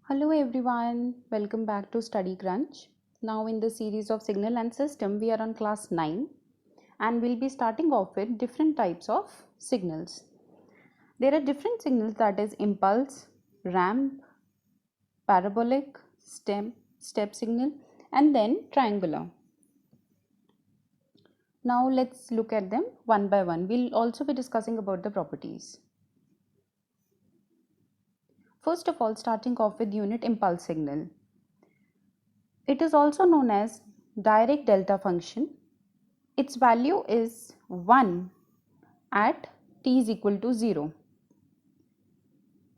Hello everyone, welcome back to Study Crunch. Now in the series of signal and system, we are on class 9 and we'll be starting off with different types of signals. There are different signals, that is impulse, ramp, parabolic, step signal, and then triangular. Now let's look at them one by one. We'll also be discussing about the properties. First of all, starting off with unit impulse signal. It is also known as direct delta function. Its value is 1 at t is equal to 0.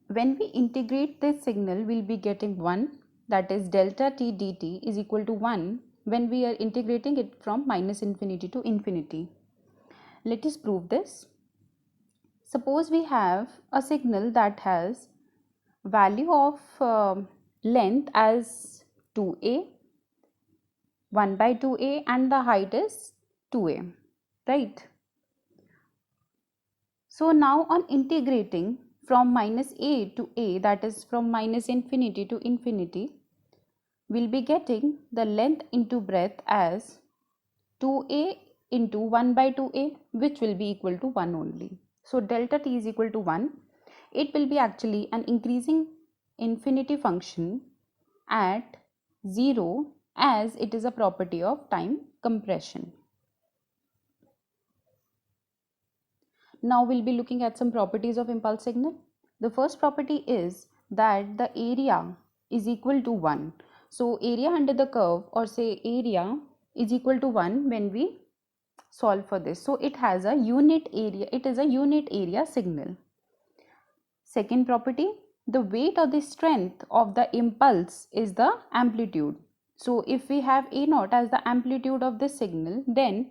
When we integrate this signal, we'll be getting 1, that is delta t dt is equal to 1 when we are integrating it from minus infinity to infinity. Let us prove this. Suppose we have a signal that has value of length as 2a, 1 by 2a, and the height is 2a, right? So now on integrating from minus a to a, that is from minus infinity to infinity, we'll be getting the length into breadth as 2a into 1 by 2a, which will be equal to 1 only. So delta t is equal to 1. It will be actually an increasing infinity function at 0, as it is a property of time compression. Now we'll be looking at some properties of impulse signal. The first property is that the area is equal to 1. So area under the curve, or say area, is equal to 1 when we solve for this. So it has a unit area, it is a unit area signal. Second property, the weight or the strength of the impulse is the amplitude. So if we have A naught as the amplitude of this signal, then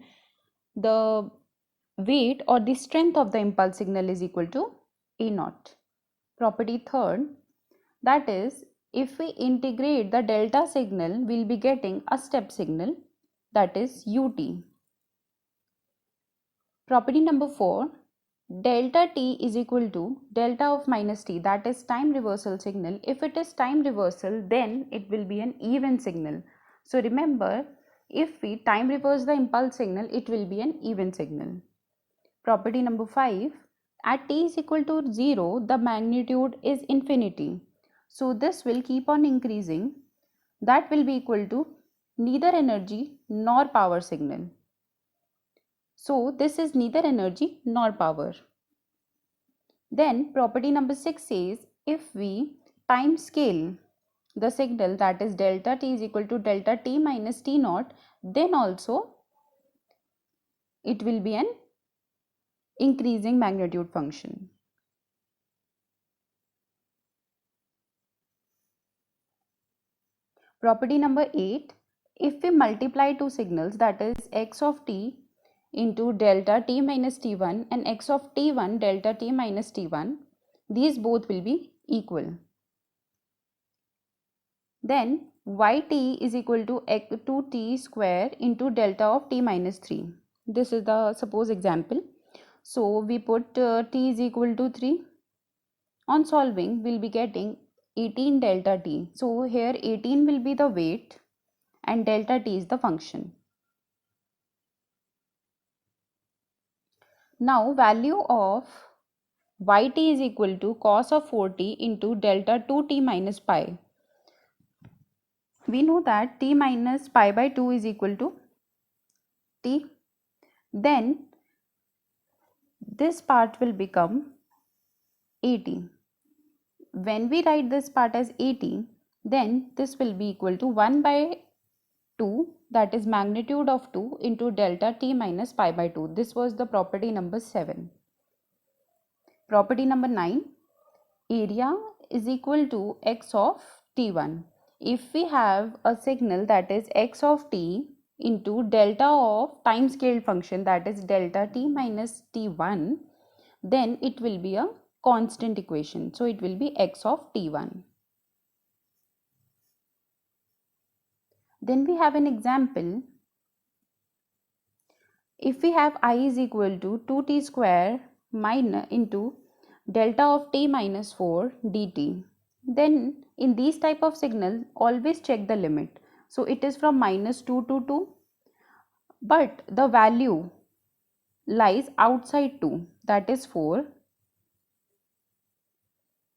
the weight or the strength of the impulse signal is equal to A naught. Property third, that is, if we integrate the delta signal, we'll be getting a step signal, that is ut. Property number 4, delta t is equal to delta of minus t, that is time reversal signal. If it is time reversal, then it will be an even signal. So remember, if we time reverse the impulse signal, it will be an even signal. Property number 5, at t is equal to 0, the magnitude is infinity. So this will keep on increasing. That will be equal to neither energy nor power signal. So this is neither energy nor power. Then property number 6 says, if we time scale the signal, that is delta t is equal to delta t minus t naught, then also it will be an increasing magnitude function. Property number 8, if we multiply two signals, that is x of t into delta t minus t1 and x of t1 delta t minus t1, these both will be equal. Then yt is equal to 2t square into delta of t minus 3. This is the suppose example. So we put t is equal to 3. On solving, we'll be getting 18 delta t. So here 18 will be the weight and delta t is the function. Now value of yt is equal to cos of 4t into delta 2t minus pi. We know that t minus pi by 2 is equal to t. Then this part will become 80. When we write this part as 80, then this will be equal to 1 by 2, that is magnitude of 2 into delta t minus pi by 2. This was the property number 7. Property number 9, area is equal to x of t1. If we have a signal that is x of t into delta of time scale function, that is delta t minus t1, then it will be a constant equation. So it will be x of t1. Then we have an example. If we have I is equal to 2t square minus into delta of t minus 4 dt, then in these type of signal always check the limit. So it is from -2 to 2, but the value lies outside 2, that is 4.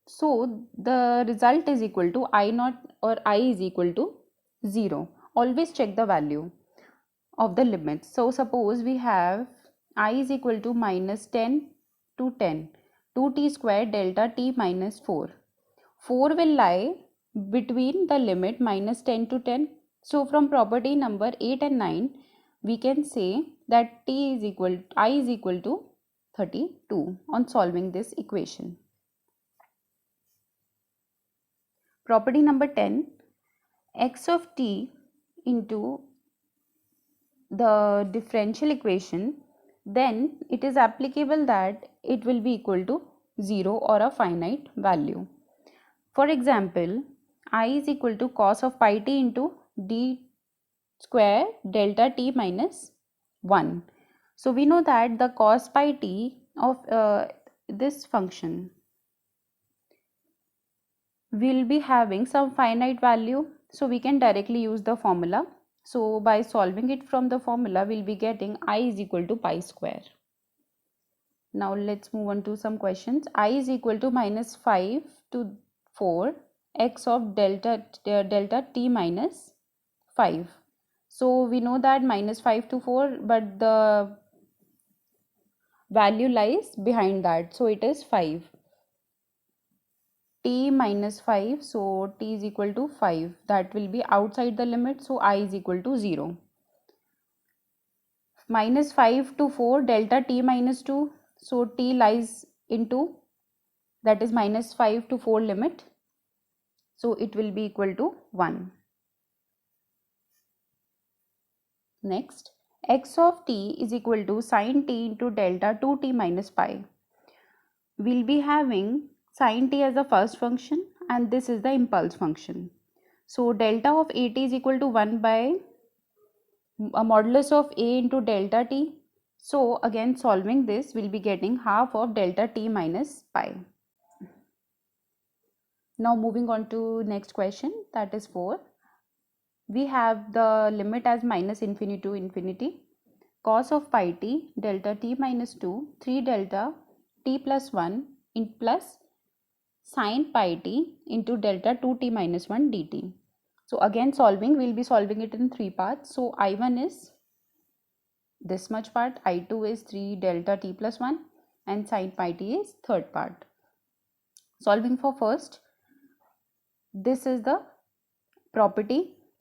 So the result is equal to I naught, or I is equal to 0. Always check the value of the limits. So suppose we have I is equal to -10 to 10, 2t square delta t minus 4. 4 will lie between the limit -10 to 10. So from property number 8 and 9, we can say that I is equal to 32 on solving this equation. Property number 10, x of t into the differential equation, then it is applicable that it will be equal to 0 or a finite value. For example, I is equal to cos of pi t into d square delta t minus 1. So we know that the cos pi t of this function will be having some finite value, so we can directly use the formula. So by solving it from the formula, we'll be getting I is equal to pi square. Now let's move on to some questions. I is equal to -5 to 4 x of delta t minus 5. So we know that -5 to 4, but the value lies behind that, so it is 5. T minus 5, so t is equal to 5, that will be outside the limit, so I is equal to 0. -5 to 4 delta t minus 2, so t lies into, that is -5 to 4 limit, so it will be equal to 1. Next, x of t is equal to sin t into delta 2t minus pi. We'll be having sin t as the first function, and this is the impulse function. So delta of at is equal to 1 by a modulus of a into delta t. So again solving this, we'll be getting half of delta t minus pi. Now moving on to next question, that is 4. We have the limit as -infinity to infinity. Cos of pi t delta t minus 2 3 delta t plus 1 in plus sin pi t into delta 2t minus 1 dt. So again solving, we'll be solving it in 3 parts. So I1 is this much part, I2 is 3 delta t plus 1, and sin pi t is third part. Solving for first, this is the property.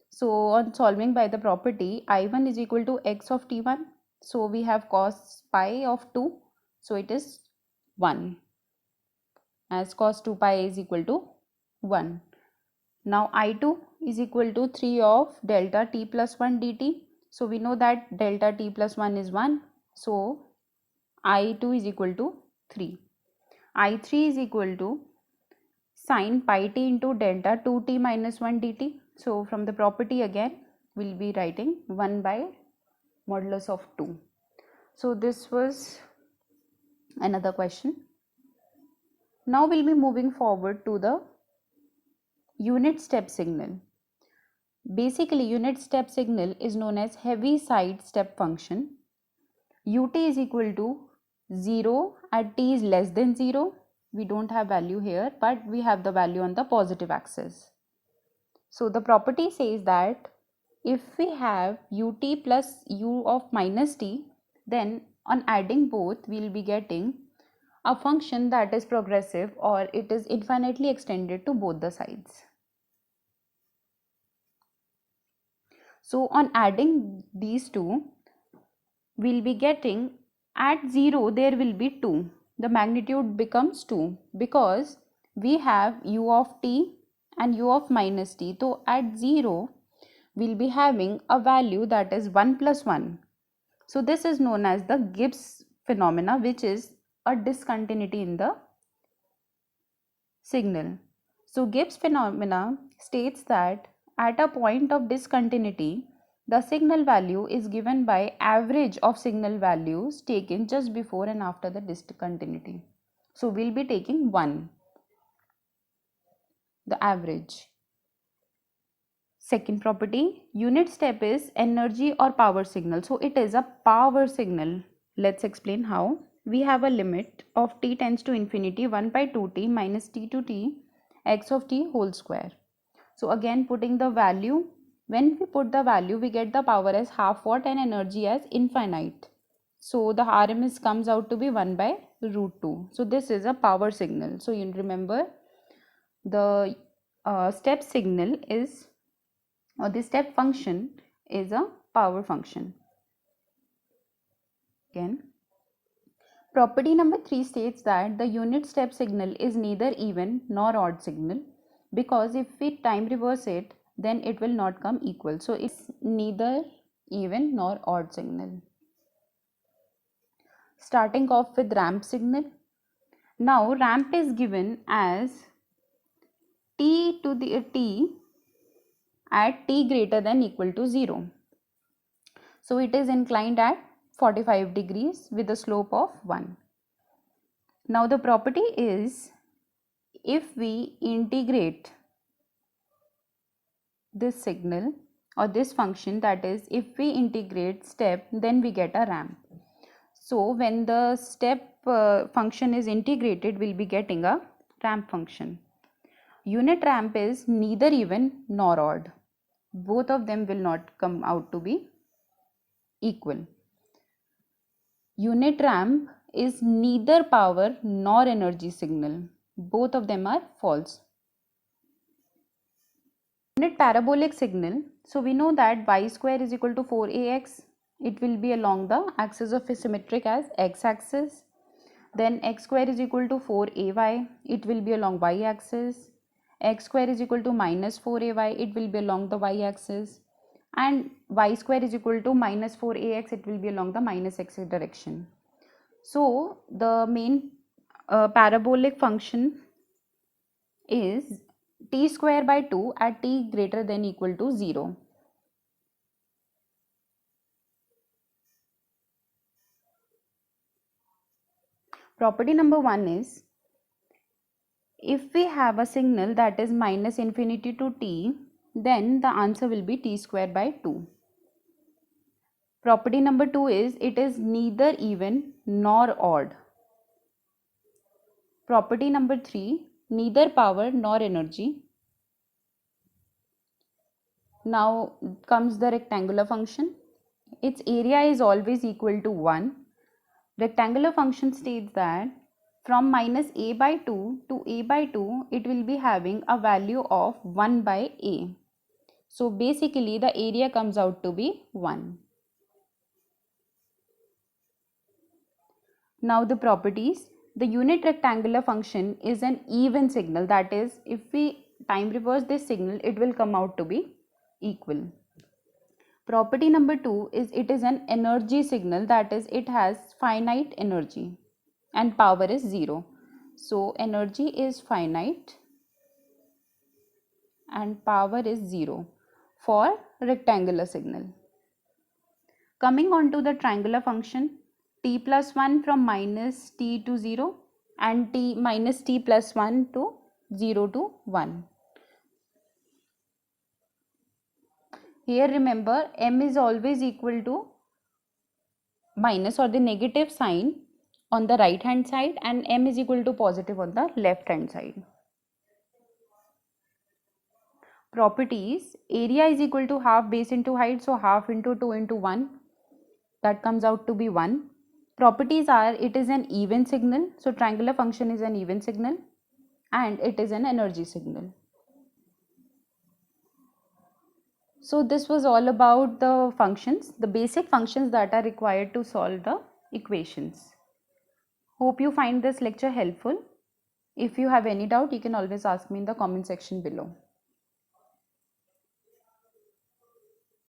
So on solving by the property, I1 is equal to x of t1. So we have cos pi of 2, so it is 1, as cos 2 pi is equal to 1. Now I2 is equal to 3 of delta t plus 1 dt. So we know that delta t plus 1 is 1. So I2 is equal to 3. I3 is equal to sin pi t into delta 2t minus 1 dt. So from the property again, we'll be writing 1 by modulus of 2. So this was another question. Now we'll be moving forward to the unit step signal. Basically, unit step signal is known as heavy side step function. Ut is equal to 0 at t is less than 0. We don't have value here, but we have the value on the positive axis. So the property says that if we have ut plus u of minus t, then on adding both, we'll be getting a function that is progressive, or it is infinitely extended to both the sides. So on adding these two, we'll be getting at 0 there will be 2. The magnitude becomes 2 because we have u of t and u of minus t. So at 0, we'll be having a value that is 1 plus 1. So this is known as the Gibbs phenomena, which is a discontinuity in the signal. So Gibbs phenomena states that at a point of discontinuity, the signal value is given by average of signal values taken just before and after the discontinuity. So we'll be taking 1. the average. Second property, unit step is energy or power signal. So it is a power signal. Let's explain how. We have a limit of t tends to infinity 1 by 2t minus t to t x of t whole square. So again putting the value, when we put the value we get the power as half watt and energy as infinite. So the RMS comes out to be 1 by root 2. So this is a power signal. So you remember the step signal is, or the step function is a power function. Again, property number 3 states that the unit step signal is neither even nor odd signal, because if we time reverse it then it will not come equal. So it's neither even nor odd signal. Starting off with ramp signal. Now ramp is given as t to the t at t greater than equal to 0. So it is inclined at 45 degrees with a slope of 1. Now the property is, if we integrate this signal or this function, that is if we integrate step, then we get a ramp. So when the step function is integrated, we'll be getting a ramp function. Unit ramp is neither even nor odd. Both of them will not come out to be equal. Unit ramp is neither power nor energy signal. Both of them are false. Unit parabolic signal. So we know that y square is equal to 4ax. It will be along the axis of symmetric as x axis. Then x square is equal to 4ay. It will be along y axis. X square is equal to minus 4ay. It will be along the y axis. And y square is equal to minus 4ax. It will be along the minus x direction. So the main parabolic function is t square by 2 at t greater than equal to 0. Property number 1 is, if we have a signal that is minus infinity to t, then the answer will be t square by 2. Property number 2 is, it is neither even nor odd. Property number 3, neither power nor energy. Now comes the rectangular function. Its area is always equal to 1. Rectangular function states that from minus a by 2 to a by 2, it will be having a value of 1 by a. So basically the area comes out to be 1. Now the properties. The unit rectangular function is an even signal, that is if we time reverse this signal it will come out to be equal. Property number 2 is, it is an energy signal, that is it has finite energy and power is 0. So energy is finite and power is 0 for rectangular signal. Coming on to the triangular function, t plus 1 from minus t to 0 and t minus t plus 1 to 0 to 1. Here remember, m is always equal to minus or the negative sign on the right hand side and m is equal to positive on the left hand side. Properties, area is equal to half base into height, so half into 2 into 1, that comes out to be 1. Properties are, it is an even signal, so triangular function is an even signal and it is an energy signal. So this was all about the functions, the basic functions that are required to solve the equations. Hope you find this lecture helpful. If you have any doubt, you can always ask me in the comment section below.